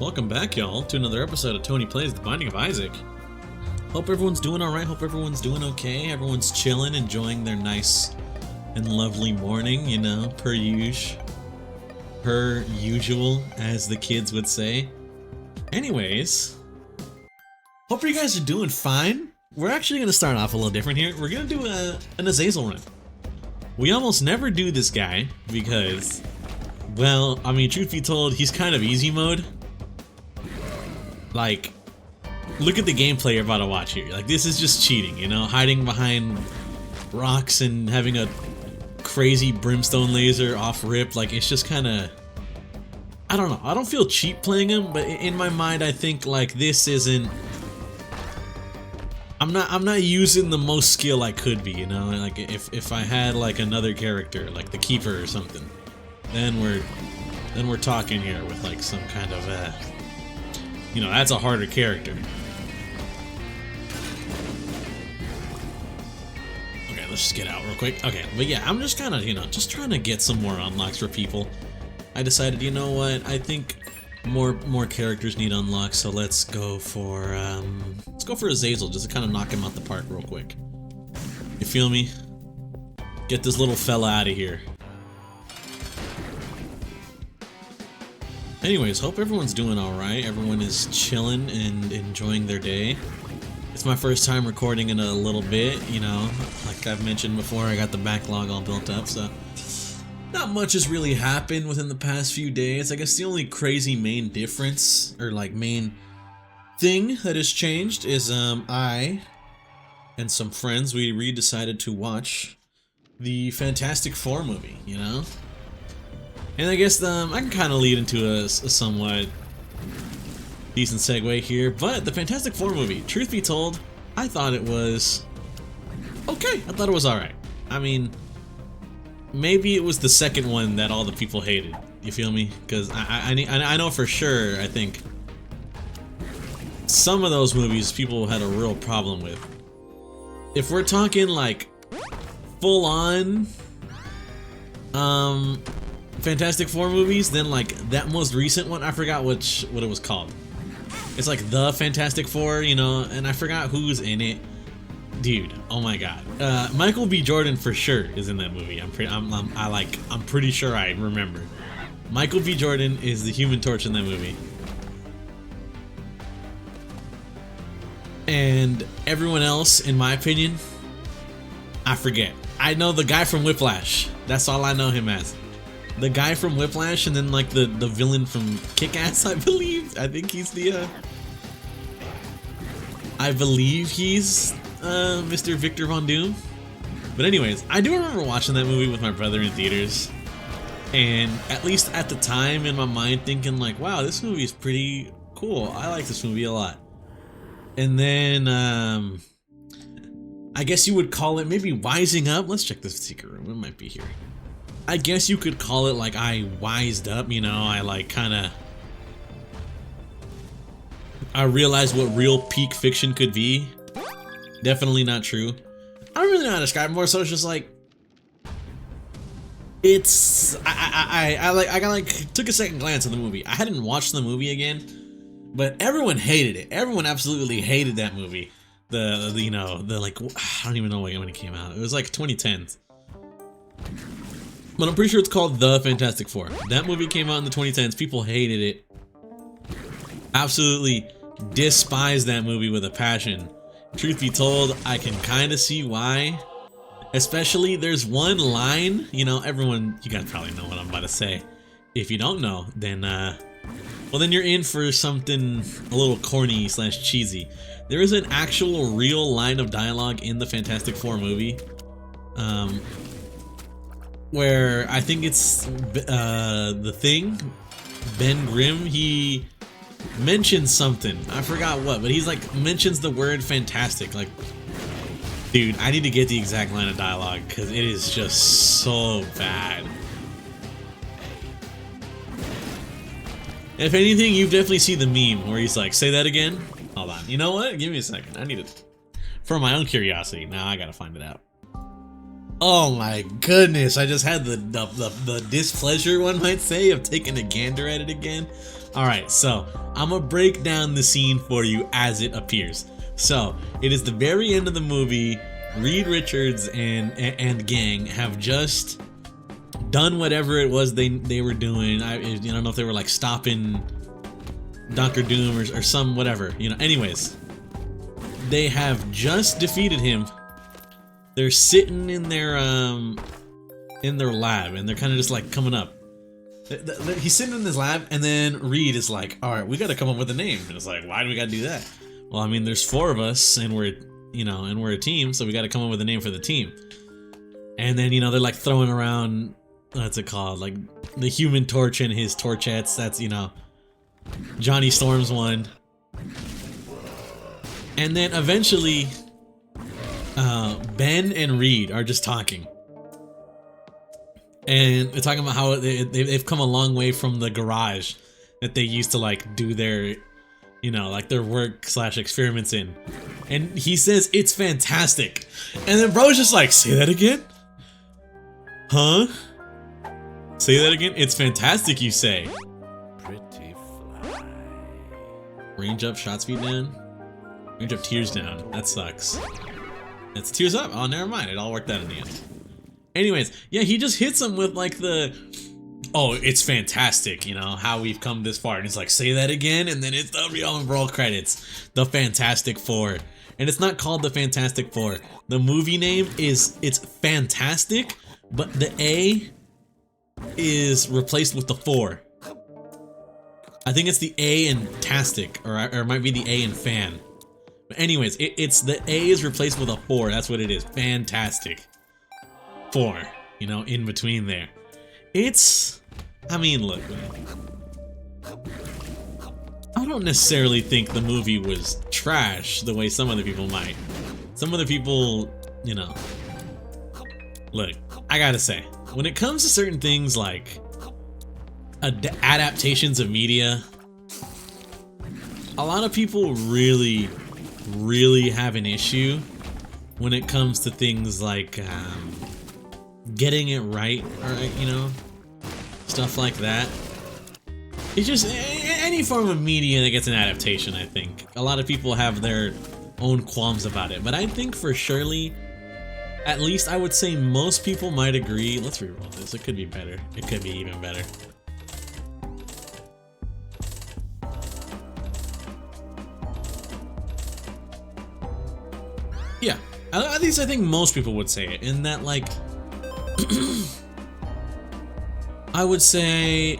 Welcome back, y'all, to another episode of Tony Plays The Binding of Isaac. Hope everyone's doing alright, hope everyone's doing okay, everyone's chilling, enjoying their nice and lovely morning, you know, per usual, as the kids would say. Anyways, hope you guys are doing fine. We're actually going to start off a little different here. We're going to do an Azazel run. We almost never do this guy because, well, I mean, truth be told, he's kind of easy mode. Like, look at the gameplay you're about to watch here. Like, this is just cheating, you know? Hiding behind rocks and having a crazy brimstone laser off rip. Like, it's just kind of, I don't know. I don't feel cheap playing him, but in my mind, I think, like, this isn't, I'm not using the most skill I could be, you know? Like, if I had, like, another character, like the Keeper or something, then we're talking here with, like, some kind of, you know, that's a harder character. Okay, let's just get out real quick. Okay, but yeah, I'm just kind of, you know, just trying to get some more unlocks for people. I decided, you know what, I think more characters need unlocks, so let's go for Azazel, just to kind of knock him out the park real quick. You feel me? Get this little fella out of here. Anyways, hope everyone's doing alright. Everyone is chilling and enjoying their day. It's my first time recording in a little bit, you know. Like I've mentioned before, I got the backlog all built up, so not much has really happened within the past few days. I guess the only crazy main difference, or like main thing that has changed is I and some friends, we decided to watch the Fantastic Four movie, you know? And I guess I can kind of lead into a somewhat decent segue here, but the Fantastic Four movie, truth be told, I thought it was okay. I thought it was alright. I mean, maybe it was the second one that all the people hated. You feel me? Because I know for sure, I think some of those movies people had a real problem with. If we're talking like full on Fantastic Four movies, then like that most recent one, I forgot what it was called. It's like the Fantastic Four, you know, and I forgot who's in it. Dude, oh my god. Michael B. Jordan for sure is in that movie. I'm pretty sure I remember. Michael B. Jordan is the Human Torch in that movie. And everyone else, in my opinion, I forget. I know the guy from Whiplash. That's all I know him as. The guy from Whiplash, and then like the villain from Kick-Ass, I believe. I think he's the I believe he's Mr. Victor Von Doom. But anyways, I do remember watching that movie with my brother in theaters, and at least at the time in my mind thinking like, wow, this movie is pretty cool. I like this movie a lot. And then I guess you would call it maybe wising up. Let's check this secret room. It might be here. I guess you could call it like I wised up, you know, I like kinda I realized what real peak fiction could be. Definitely not true. I don't really know how to describe it more, so it's just like it's I took a second glance at the movie. I hadn't watched the movie again, but everyone hated it. Everyone absolutely hated that movie. The you know, the like, I don't even know when it came out. It was like 2010s. But I'm pretty sure it's called The Fantastic Four. That movie came out in the 2010s. People hated it. Absolutely despised that movie with a passion. Truth be told, I can kind of see why. Especially, there's one line, you know, everyone, you guys probably know what I'm about to say. If you don't know, then, well, then you're in for something a little corny / cheesy. There is an actual real line of dialogue in the Fantastic Four movie. Where I think it's the Thing, Ben Grimm, he mentions something. I forgot what, but he's like mentions the word fantastic. Like, dude, I need to get the exact line of dialogue because it is just so bad. If anything, you've definitely seen the meme where he's like, say that again? Hold on. You know what? Give me a second. I need it for my own curiosity. Now I gotta find it out. Oh my goodness, I just had the displeasure, one might say, of taking a gander at it again. Alright, so I'm gonna break down the scene for you as it appears. So, it is the very end of the movie. Reed Richards and gang have just done whatever it was they were doing. I don't know if they were like stopping Doctor Doom or some whatever. Anyways, they have just defeated him. They're sitting in their lab, and they're kind of just like coming up. He's sitting in his lab, and then Reed is like, "All right, we got to come up with a name." And it's like, "Why do we got to do that?" Well, I mean, there's 4 of us, and we're a team, so we got to come up with a name for the team. And then they're like throwing around, what's it called? Like the Human Torch and his torchettes. That's Johnny Storm's one. And then eventually, Ben and Reed are just talking. And they're talking about how they've come a long way from the garage that they used to like do their, like their work / experiments in. And he says it's fantastic. And then bro's just like, say that again? Huh? Say that again? It's fantastic, you say. Pretty fly. Range up, shot speed down. Range up, tears down. That sucks. It's tears up. Oh, never mind. It all worked out in the end. Anyways, yeah, he just hits him with like the, oh, it's fantastic, how we've come this far. And it's like, say that again, and then it's the real and roll credits. The Fantastic Four. And it's not called the Fantastic Four. The movie name it's Fantastic, but the A is replaced with the 4. I think it's the A in Tastic, or it might be the A in Fan. But anyways, it's the A is replaced with a 4. That's what it is. Fantastic 4, in between there. I mean, look, man. I don't necessarily think the movie was trash the way some other people might. Some other people, look, I gotta say, when it comes to certain things like adaptations of media, a lot of people really have an issue when it comes to things like getting it right, or stuff like that. It's just any form of media that gets an adaptation. I think a lot of people have their own qualms about it, but I think for surely, at least I would say most people might agree. Let's reroll this. It could be better. It could be even better. Yeah, at least I think most people would say it, in that like I would say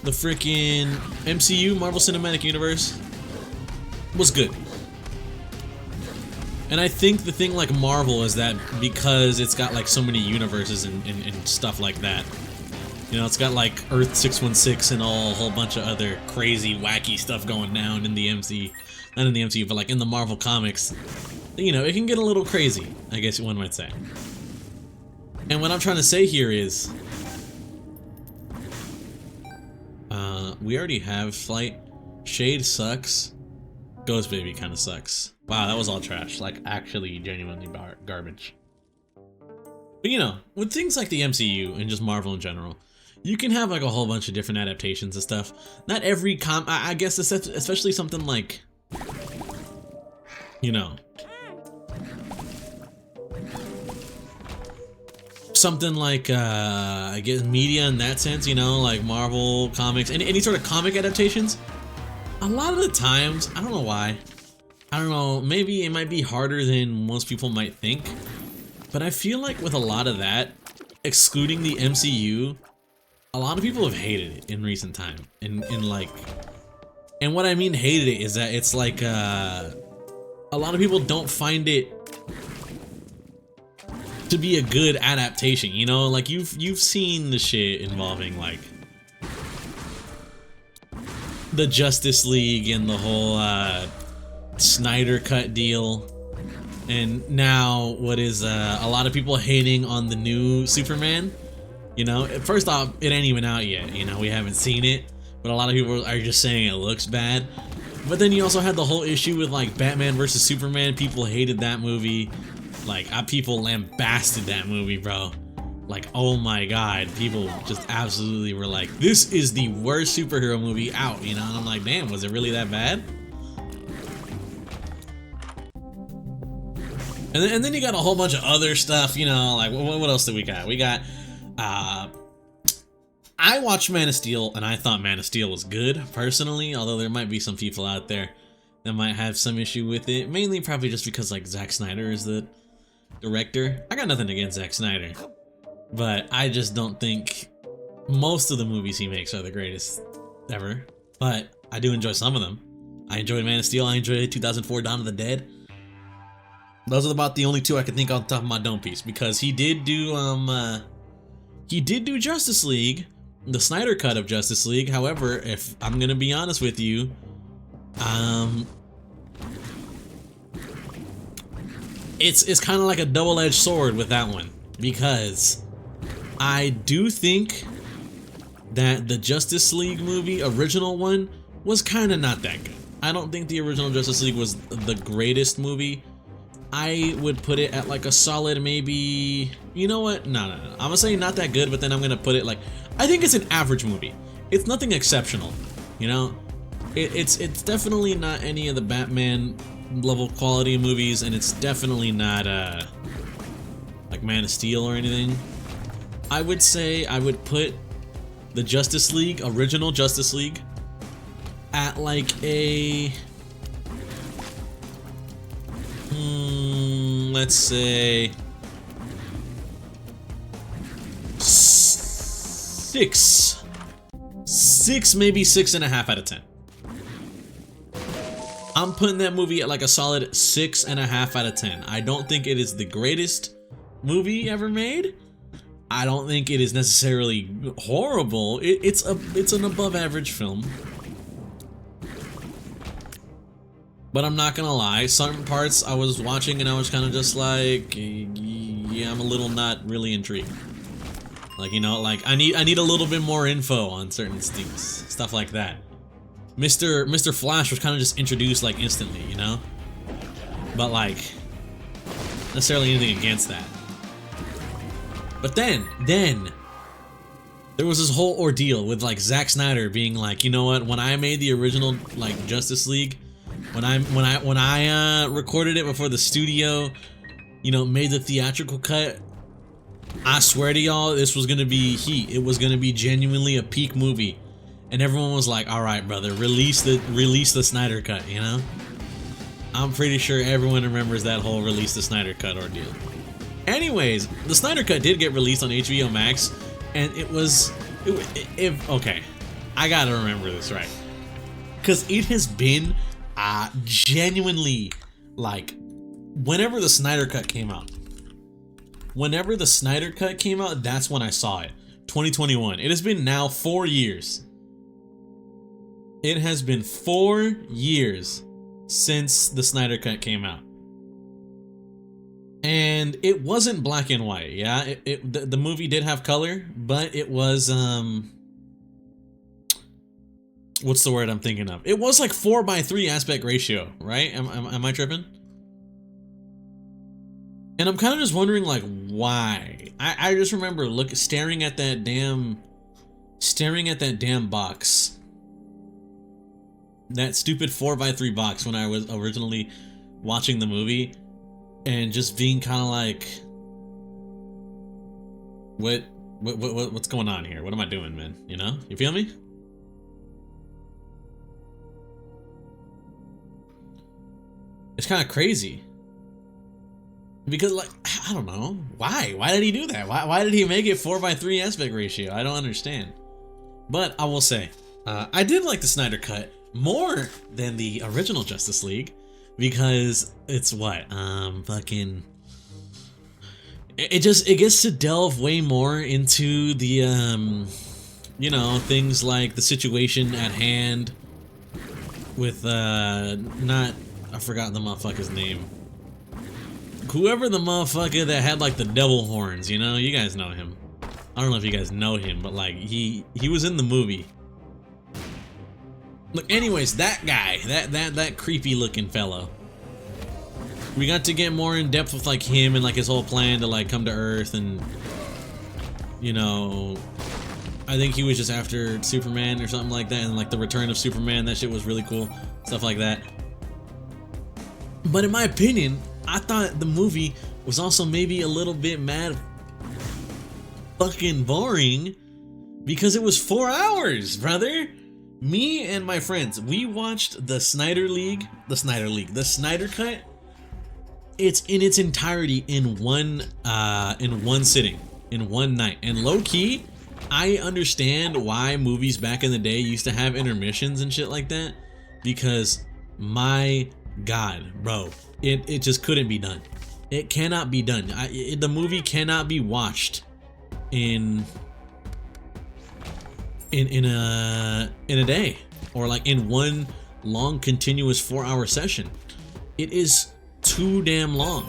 the freaking MCU, Marvel Cinematic Universe, was good. And I think the thing like Marvel is that because it's got like so many universes and stuff like that, it's got like Earth 616 and a whole bunch of other crazy wacky stuff going down in the MCU, not in the MCU, but like in the Marvel comics, it can get a little crazy, I guess one might say. And what I'm trying to say here is, we already have Flight. Shade sucks. Ghost Baby kind of sucks. Wow, that was all trash. Like, actually, genuinely garbage. But with things like the MCU and just Marvel in general, you can have like a whole bunch of different adaptations and stuff. Not every I guess, especially something like, something like I guess media in that sense, like Marvel comics and any sort of comic adaptations. A lot of the times, I don't know why, I don't know, maybe it might be harder than most people might think, but I feel like with a lot of that, excluding the MCU, a lot of people have hated it in recent time. And what I mean hated it is that it's like a lot of people don't find it to be a good adaptation, like you've seen the shit involving like the Justice League and the whole Snyder Cut deal, and now what is a lot of people hating on the new Superman. First off, it ain't even out yet, we haven't seen it, but a lot of people are just saying it looks bad. But then you also had the whole issue with like Batman versus Superman. People hated that movie. Like, people lambasted that movie, bro. like, oh my god, people just absolutely were like, this is the worst superhero movie out, you know? And I'm like, damn, was it really that bad? And then you got a whole bunch of other stuff, you know, like, what else did we got? We got, I watched Man of Steel, and I thought Man of Steel was good, personally, although there might be some people out there that might have some issue with it, mainly probably just because, like, Zack Snyder is the director. I got nothing against Zack Snyder, but I just don't think most of the movies he makes are the greatest ever, but I do enjoy some of them. I enjoyed Man of Steel, I enjoyed 2004 Dawn of the Dead. Those are about the only two I can think on top of my dome piece, because he did do Justice League, the Snyder cut of Justice League. However, if I'm gonna be honest with you, it's kind of like a double-edged sword with that one, because I do think that the Justice League movie, original one, was kind of not that good. I don't think the original Justice League was the greatest movie. I would put it at like a solid maybe, you know what? No. I'm gonna say not that good, but then I'm gonna put it like, I think it's an average movie. It's nothing exceptional, you know? It's definitely not any of the Batman level quality movies, and it's definitely not like Man of Steel or anything. I would say I would put the Justice League, original Justice League, at like a let's say 6, maybe 6.5 out of 10. I'm putting that movie at like a solid 6.5 out of 10. I don't think it is the greatest movie ever made. I don't think it is necessarily horrible. It's an above average film. But I'm not gonna lie, certain parts I was watching and I was kind of just like, yeah, I'm a little not really intrigued. Like, you know, like I need a little bit more info on certain things, stuff like that. Mr. Flash was kind of just introduced like instantly, you know? But like, necessarily anything against that. But then there was this whole ordeal with like Zack Snyder being like, you know what? When I made the original like Justice League, when I recorded it before the studio, you know, made the theatrical cut, I swear to y'all, this was gonna be heat. It was gonna be genuinely a peak movie, and everyone was like, "All right, brother, release the Snyder cut." You know, I'm pretty sure everyone remembers that whole release the Snyder cut ordeal. Anyways, the Snyder cut did get released on HBO Max, and okay, I gotta remember this right, because it has been genuinely like, whenever the Snyder cut came out, that's when I saw it. 2021. It has been now 4 years. It has been 4 years since the Snyder cut came out. And it wasn't black and white, yeah? The movie did have color, but it was, what's the word I'm thinking of? It was like 4:3 aspect ratio, right? Am I tripping? And I'm kind of just wondering, like, why? I just remember staring at that damn box. That stupid 4:3 box when I was originally watching the movie, and just being kind of like, what's going on here? What am I doing, man? You know? You feel me? It's kind of crazy. Because, like, I don't know. Why? Why did he do that? Why did he make it 4:3 aspect ratio? I don't understand. But I will say, I did like the Snyder cut more than the original Justice League, because it's fucking... It gets to delve way more into the, you know, things like the situation at hand with, I forgot the motherfucker's name. Whoever the motherfucker that had like the devil horns, you know, you guys know him. I don't know if you guys know him, but like he was in the movie. Look, anyways, that guy, that creepy looking fellow. We got to get more in depth with like him and like his whole plan to like come to Earth and You know, I think he was just after Superman or something like that, and like the Return of Superman, that shit was really cool, stuff like that. But in my opinion, I thought the movie was also maybe a little bit mad fucking boring because it was 4 hours, brother. Me and my friends, we watched the Snyder Cut. It's in its entirety in one sitting, in one night. And low key, I understand why movies back in the day used to have intermissions and shit like that, because my God, bro, it just couldn't be done. It cannot be done. The movie cannot be watched in a day, or like in one long continuous 4-hour session. It is too damn long.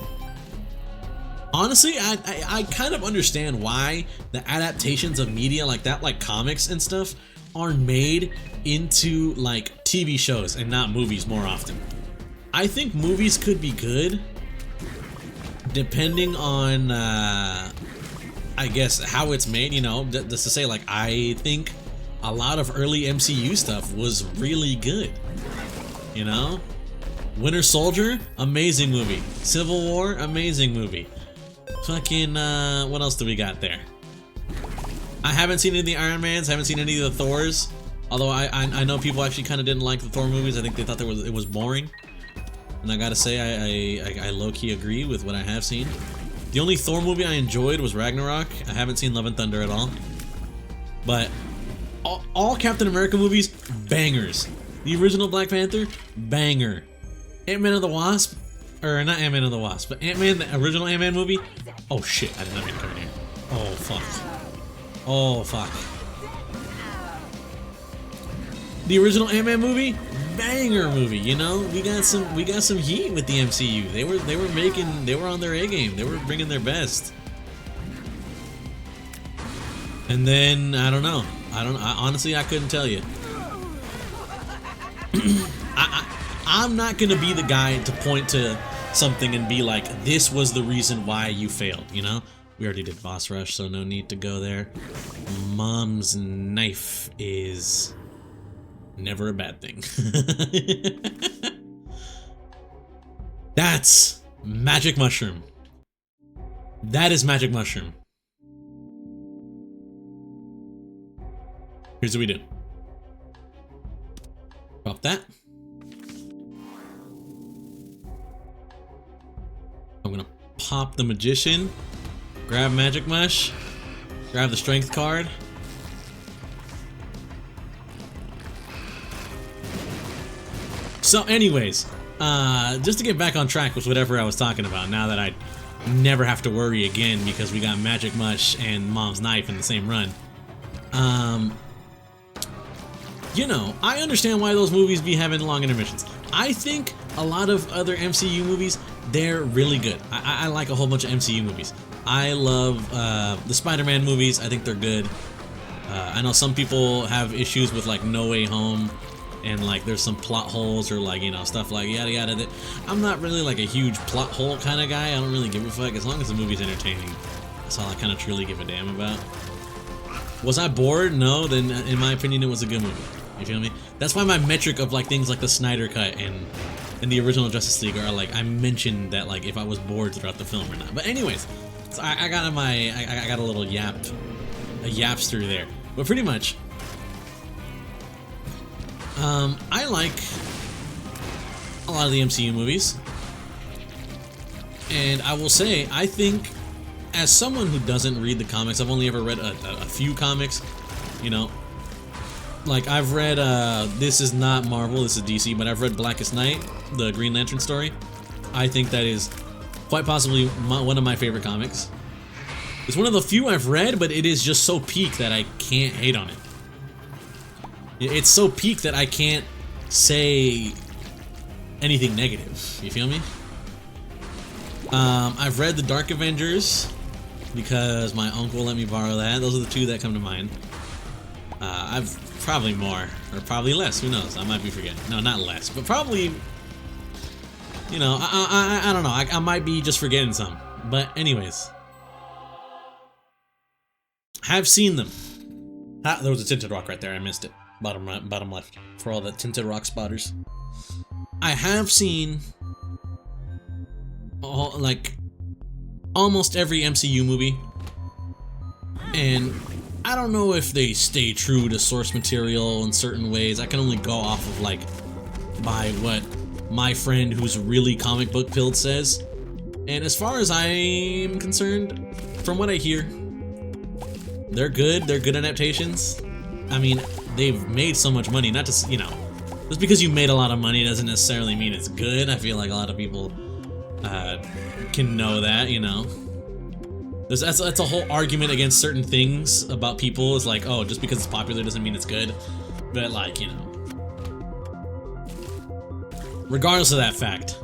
Honestly, I kind of understand why the adaptations of media like that, like comics and stuff, are made into like TV shows and not movies more often. I think movies could be good depending on I guess how it's made, you know. Just to say, like, I think a lot of early MCU stuff was really good, you know. Winter Soldier, amazing movie. Civil War, amazing movie. Fucking what else do we got there? I haven't seen any of the Iron Mans, haven't seen any of the Thors, although I know people actually kind of didn't like the Thor movies. I think they thought it was boring, and I gotta say I low-key agree with what I have seen. The only Thor movie I enjoyed was Ragnarok. I haven't seen Love and Thunder at all. But all Captain America movies, bangers. The original Black Panther, banger. Ant-Man and the Wasp, or not Ant-Man and the Wasp, but Ant-Man, the original Ant-Man movie. Oh shit, I did not mean to come in here. Oh fuck. Oh fuck. The original Ant-Man movie, banger movie, you know. We got some heat with the MCU. They were on their A game. They were bringing their best. And then I don't know. Honestly, I couldn't tell you. I'm not gonna be the guy to point to something and be like, this was the reason why you failed, you know? We already did Boss Rush, so no need to go there. Mom's knife is never a bad thing. That's Magic Mushroom. That is Magic Mushroom. Here's what we do. Pop that. I'm gonna pop the Magician, grab Magic Mush, grab the Strength card. So anyways, just to get back on track with whatever I was talking about, now that I never have to worry again because we got Magic Mush and Mom's Knife in the same run. You know, I understand why those movies be having long intermissions. I think a lot of other MCU movies, they're really good. I like a whole bunch of MCU movies. I love the Spider-Man movies. I think they're good. I know some people have issues with like No Way Home, and like there's some plot holes or like, you know, stuff like yada yada. I'm not really like a huge plot hole kind of guy. I don't really give a fuck as long as the movie's entertaining. That's all I kind of truly give a damn about. Was I bored? No. Then in my opinion, it was a good movie. You feel me? That's why my metric of like things like the Snyder Cut and the original Justice League are like, I mentioned that like if I was bored throughout the film or not. But anyways, so I got a little yaps through there. But pretty much, I like a lot of the MCU movies, and I will say, I think as someone who doesn't read the comics, I've only ever read a few comics, you know. Like, I've read, this is not Marvel, this is DC, but I've read Blackest Night, the Green Lantern story. I think that is quite possibly one of my favorite comics. It's one of the few I've read, but it is just so peak that I can't hate on it. It's so peak that I can't say anything negative, you feel me? I've read The Dark Avengers, because my uncle let me borrow that. Those are the two that come to mind. I've probably more, or probably less, who knows, I might be forgetting. No, not less, but probably, you know, I don't know, I might be just forgetting some. But anyways, Have seen them. Ah, there was a tinted rock right there. I missed it. Bottom right, bottom left. For all the tinted rock spotters. I have seen almost every MCU movie. And I don't know if they stay true to source material in certain ways. I can only go off of by what my friend who's really comic book pilled says. And as far as I'm concerned, from what I hear, they're good. They're good adaptations. I mean, they've made so much money. Not just, just because you made a lot of money doesn't necessarily mean it's good. I feel like a lot of people can know that, That's a whole argument against certain things about people. It's like, oh, just because it's popular doesn't mean it's good. But regardless of that fact,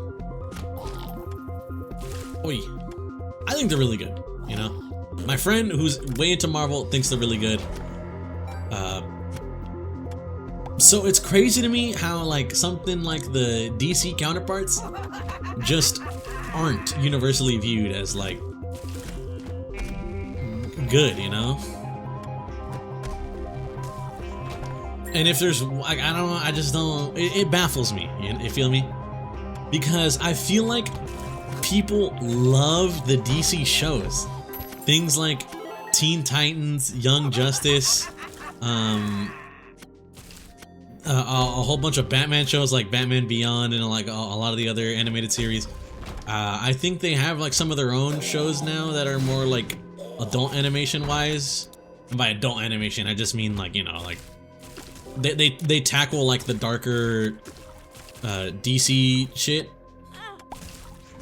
I think they're really good, My friend who's way into Marvel thinks they're really good. So it's crazy to me how something like the DC counterparts just aren't universally viewed as good, And if there's, I don't know, I just don't, it baffles me, you feel me? Because I feel like people love the DC shows. Things like Teen Titans, Young Justice, a whole bunch of Batman shows like Batman Beyond and a lot of the other animated series. I think they have some of their own shows now that are more adult animation wise. And by adult animation, I just mean they tackle the darker DC shit.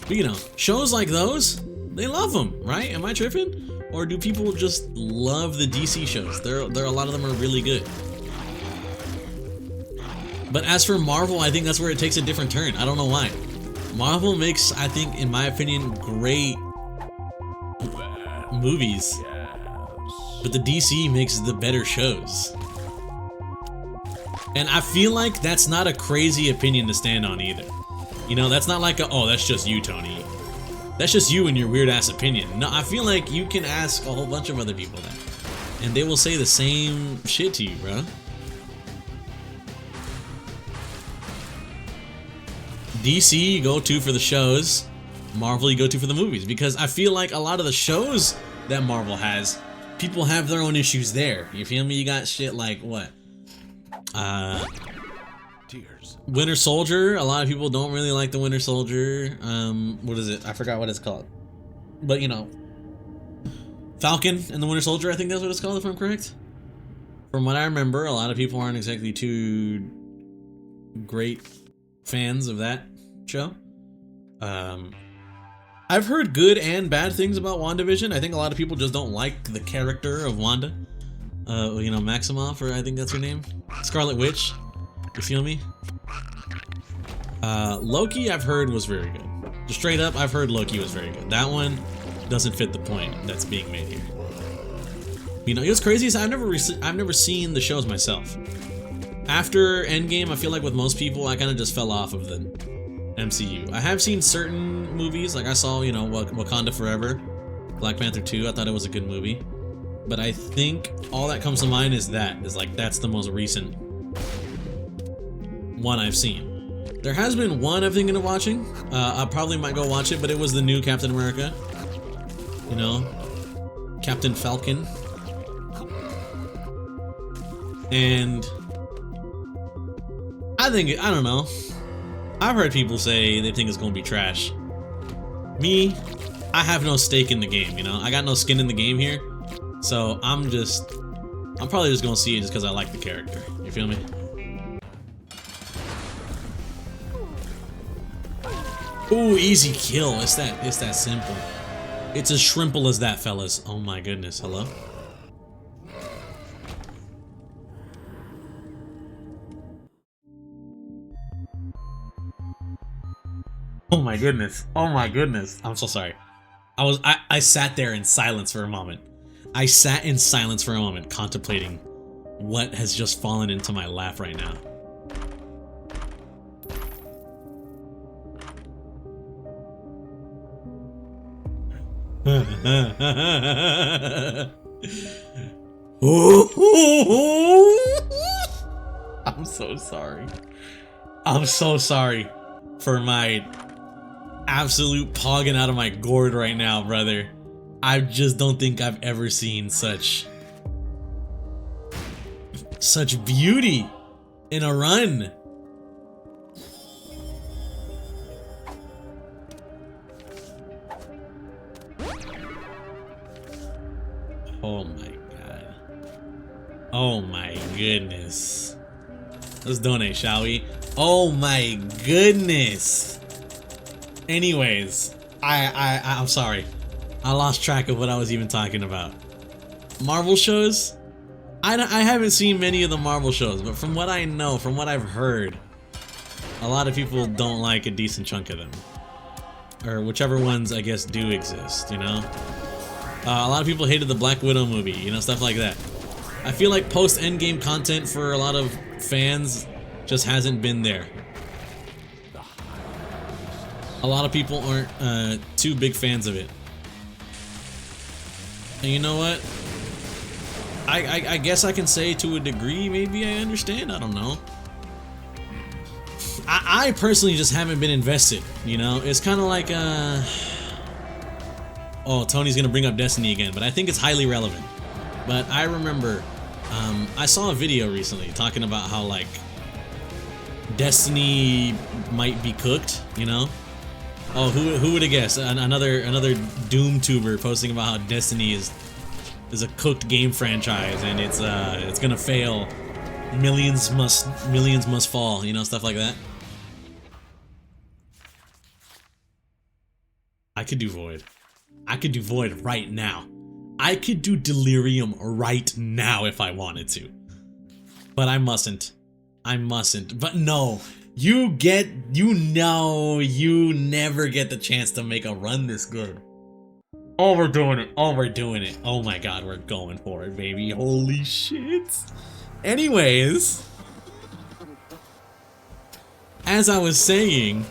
But shows like those, they love them, right? Am I tripping? Or do people just love the DC shows? There a lot of them are really good. But as for Marvel, I think that's where it takes a different turn. I don't know why. Marvel makes, I think, in my opinion, great movies. But the DC makes the better shows. And I feel like that's not a crazy opinion to stand on either. That's not oh, that's just you, Tony. That's just you and your weird ass opinion. No, I feel like you can ask a whole bunch of other people that. And they will say the same shit to you, bro. DC you go to for the shows, Marvel you go to for the movies, because I feel like a lot of the shows that Marvel has, people have their own issues there. You feel me? You got shit like what? Tears. Winter Soldier. A lot of people don't really like the Winter Soldier. What is it? I forgot what it's called. But Falcon and the Winter Soldier, I think that's what it's called if I'm correct. From what I remember, a lot of people aren't exactly too great fans of that show. I've heard good and bad things about WandaVision. I think a lot of people just don't like the character of Wanda. Maximoff, or I think that's her name. Scarlet Witch. You feel me? Loki, I've heard was very good. Just straight up, I've heard Loki was very good. That one doesn't fit the point that's being made here. What's crazy is I've never seen the shows myself. After Endgame, I feel like with most people, I kind of just fell off of the MCU. I have seen certain movies, I saw, Wakanda Forever, Black Panther 2, I thought it was a good movie. But I think all that comes to mind is that's the most recent one I've seen. There has been one I'm thinking of watching. I probably might go watch it, but it was the new Captain America. Captain Falcon. And I don't know. I've heard people say they think it's gonna be trash. Me, I have no stake in the game, I got no skin in the game here. So I'm probably just gonna see it just because I like the character. You feel me? Ooh, easy kill. It's that simple. It's as shrimple as that, fellas. Oh my goodness. Hello? Oh my goodness. Oh my goodness. I'm so sorry. I sat there in silence for a moment. I sat in silence for a moment, contemplating what has just fallen into my lap right now. I'm so sorry. I'm so sorry for my absolute pogging out of my gourd right now, brother. I just don't think I've ever seen such beauty in a run. Oh my god. Oh my goodness. Let's donate, shall we? Oh my goodness. Anyways, I'm sorry. I lost track of what I was even talking about. Marvel shows? I haven't seen many of the Marvel shows, but from what I know, from what I've heard, a lot of people don't like a decent chunk of them. Or whichever ones, I guess, do exist, you know? A lot of people hated the Black Widow movie, you know, stuff like that. I feel like post-Endgame content for a lot of fans just hasn't been there. A lot of people aren't too big fans of it. And you know what? I guess I can say to a degree, maybe I understand, I don't know. I personally just haven't been invested, you know? It's kind of like, oh, Tony's gonna bring up Destiny again, but I think it's highly relevant. But I remember, I saw a video recently talking about how, like, Destiny might be cooked, you know? Oh, who would have guessed? Another Doom tuber posting about how Destiny is a cooked game franchise and it's gonna fail. Millions must fall, you know, stuff like that. I could do Void. I could do Void right now. I could do Delirium right now if I wanted to. But I mustn't. I mustn't. But no, you never get the chance to make a run this good. Oh, we're doing it. Oh, we're doing it. Oh my god, we're going for it, baby. Holy shit. Anyways, as I was saying,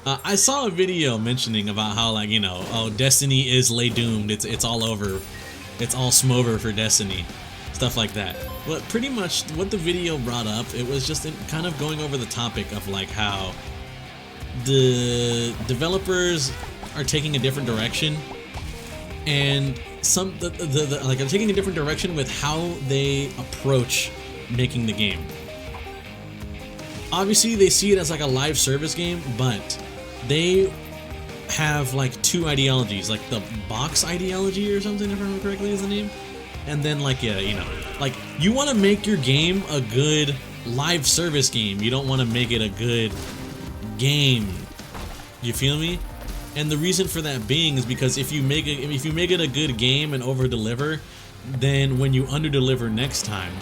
I saw a video mentioning about how, like, you know, oh, Destiny is lay doomed. It's all over. It's all smover for Destiny. Stuff like that. But pretty much what the video brought up, it was just kind of going over the topic of, like, how the developers are taking a different direction, and like, they're taking a different direction with how they approach making the game. Obviously, they see it as like a live service game, but they have like two ideologies, like the box ideology or something, if I remember correctly is the name. And then, like, yeah, you know, like, you want to make your game a good live service game. You don't want to make it a good game. You feel me? And the reason for that being is because if you make it a good game and over deliver, then when you under deliver next time,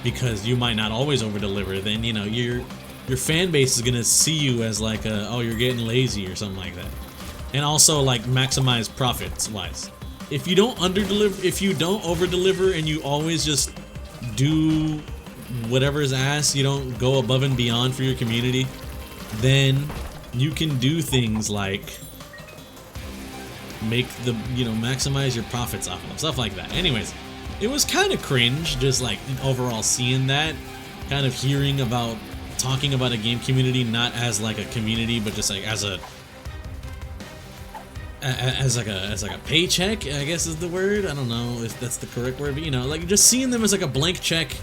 because you might not always over deliver, then, you know, your fan base is gonna see you as like a, oh, you're getting lazy or something like that. And also, like, maximize profits wise. If you don't under deliver, if you don't over deliver, and you always just do whatever's asked, you don't go above and beyond for your community, then you can do things like make the, you know, maximize your profits off of them, stuff like that. Anyways, it was kind of cringe just like overall seeing that, kind of hearing about, talking about a game community not as like a community, but just like as a paycheck, I guess is the word. I don't know if that's the correct word, but, you know, like, just seeing them as like a blank check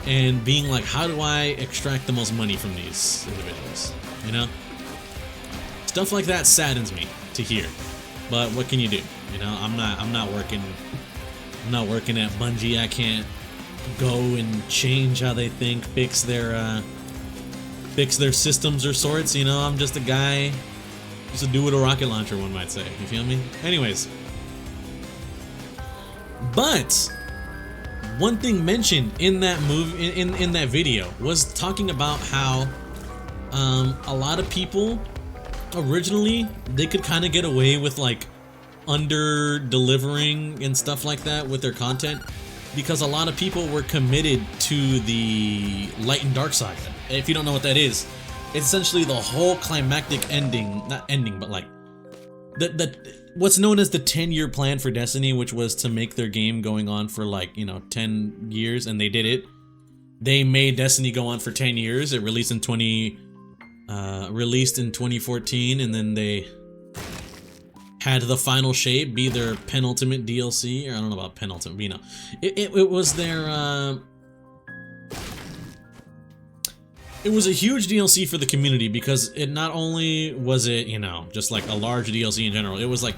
and being like, how do I extract the most money from these individuals? You know, stuff like that saddens me to hear. But what can you do? You know, I'm not working at Bungie. I can't go and change how they think, fix their systems or sorts. You know, I'm just a guy. Just a dude with a rocket launcher, one might say. You feel me? Anyways. But one thing mentioned in that movie, in that video, was talking about how a lot of people originally, they could kind of get away with like under delivering and stuff like that with their content, because a lot of people were committed to the Light and Dark Saga. If you don't know what that is, it's essentially the whole climactic ending, not ending, but like the what's known as the 10-year plan for Destiny, which was to make their game going on for like, you know, 10 years, and they did it. They made Destiny go on for 10 years. It released in 2014, and then they had the final shape be their penultimate DLC, or I don't know about penultimate, but you know, it was their it was a huge DLC for the community, because it not only was it, you know, just like a large DLC in general, it was like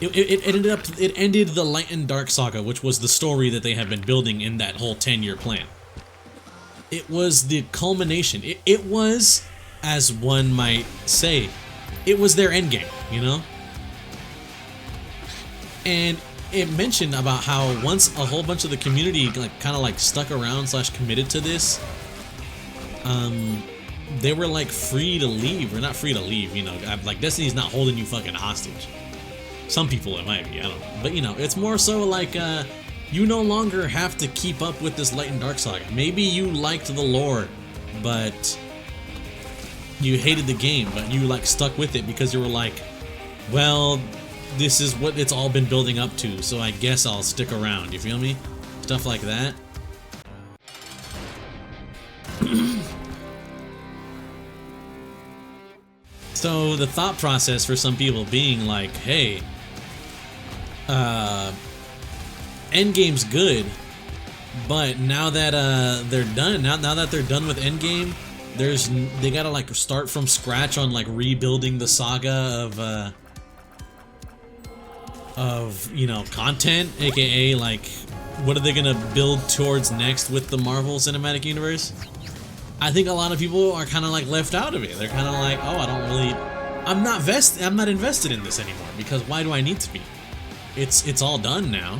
it ended the Light and Dark saga, which was the story that they have been building in that whole 10-year plan. It was the culmination. It was, as one might say, it was their endgame, you know? And it mentioned about how once a whole bunch of the community like kind of like stuck around / committed to this, they were like free to leave, or not free to leave, you know, like Destiny's not holding you fucking hostage. Some people it might be, I don't know. But you know, it's more so like, you no longer have to keep up with this Light and Dark saga. Maybe you liked the lore, but you hated the game, but you like stuck with it because you were like, well, this is what it's all been building up to, so I guess I'll stick around, you feel me? Stuff like that. So the thought process for some people being like, hey, Endgame's good, but now that they're done, now that they're done with Endgame, they gotta like start from scratch on like rebuilding the saga of you know, content, aka like what are they gonna build towards next with the Marvel Cinematic Universe? I think a lot of people are kind of like left out of it. They're kind of like, oh, I'm not invested in this anymore, because why do I need to be? It's all done now.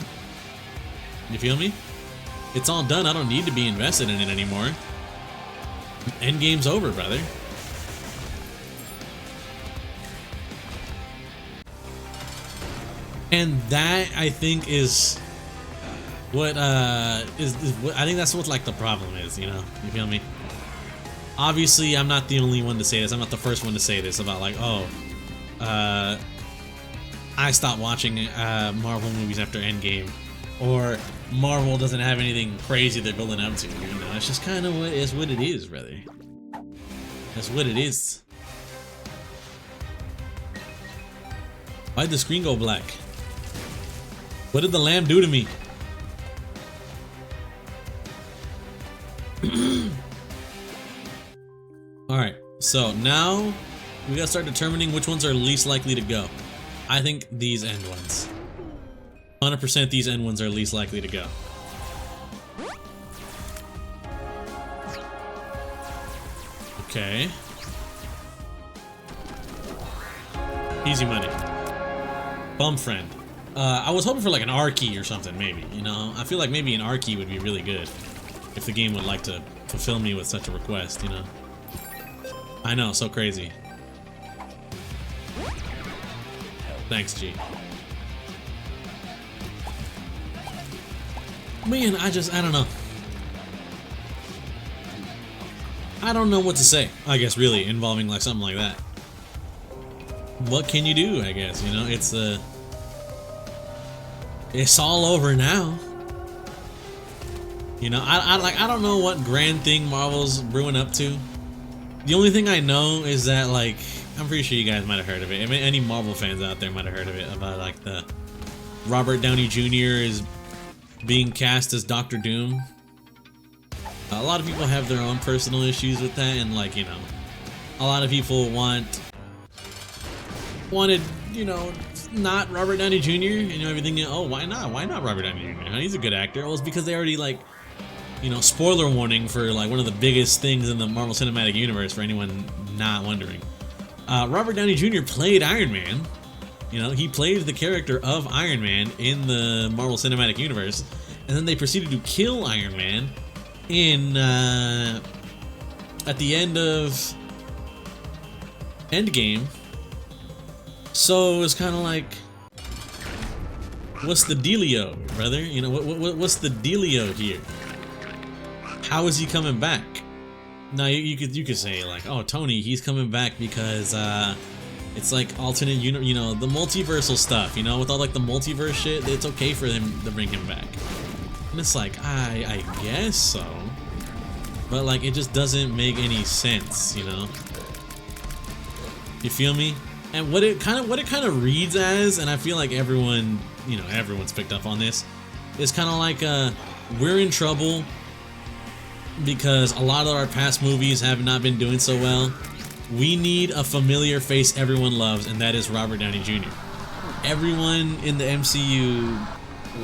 You feel me? It's all done. I don't need to be invested in it anymore. Endgame's over, brother. And that, I think, is what I think that's what like the problem is, you know? You feel me? Obviously, I'm not the only one to say this. I'm not the first one to say this about like, oh, I stopped watching Marvel movies after Endgame, or Marvel doesn't have anything crazy they're building up to. You know, it's just kind of what it is, brother. That's what it is. Why'd the screen go black? What did the lamb do to me? Alright, so now we gotta start determining which ones are least likely to go. I think these end ones. 100% these end ones are least likely to go. Okay. Easy money. Bum friend. I was hoping for like an R key or something, maybe, you know? I feel like maybe an R key would be really good if the game would like to fulfill me with such a request, you know? I know, so crazy. Thanks, G. Man, I don't know. I don't know what to say, I guess, really, involving like something like that. What can you do, I guess, you know? It's all over now. You know, I don't know what grand thing Marvel's brewing up to. The only thing I know is that, like, I'm pretty sure you guys might have heard of it. I mean, any Marvel fans out there might have heard of it, about like the Robert Downey Jr. is being cast as Doctor Doom. A lot of people have their own personal issues with that, and like, you know, a lot of people wanted, you know, not Robert Downey Jr. and you know, everything. Oh, why not? Why not Robert Downey Jr.? He's a good actor. Well, it's because they already, like, you know, spoiler warning for like one of the biggest things in the Marvel Cinematic Universe for anyone not wondering. Robert Downey Jr. played Iron Man. You know, he played the character of Iron Man in the Marvel Cinematic Universe, and then they proceeded to kill Iron Man in at the end of Endgame. So it's kind of like, what's the dealio, brother? You know, what's the dealio here? How is he coming back? Now you could say like, oh, Tony, he's coming back because It's like alternate you know, the multiversal stuff, you know, with all like the multiverse shit, it's okay for him to bring him back. And it's like, I guess so. But like, it just doesn't make any sense, you know? You feel me? And what it kind of reads as, and I feel like everyone, you know, everyone's picked up on this, is kind of like, we're in trouble because a lot of our past movies have not been doing so well. We need a familiar face everyone loves, and that is Robert Downey Jr. Everyone in the MCU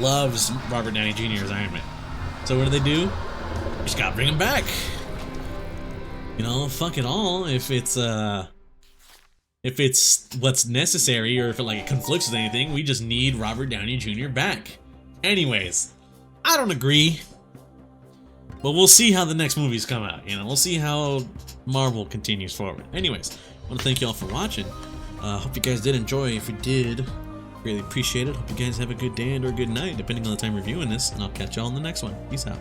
loves Robert Downey Jr. as Iron Man. So what do? Just gotta bring him back. You know, fuck it all. If it's what's necessary, or if it conflicts with anything, we just need Robert Downey Jr. back. Anyways, I don't agree. But we'll see how the next movies come out, you know? We'll see how Marvel continues forward. Anyways, I want to thank you all for watching. Hope you guys did enjoy. If you did, really appreciate it. Hope you guys have a good day and or a good night, depending on the time you're viewing this. And I'll catch y'all in the next one. Peace out.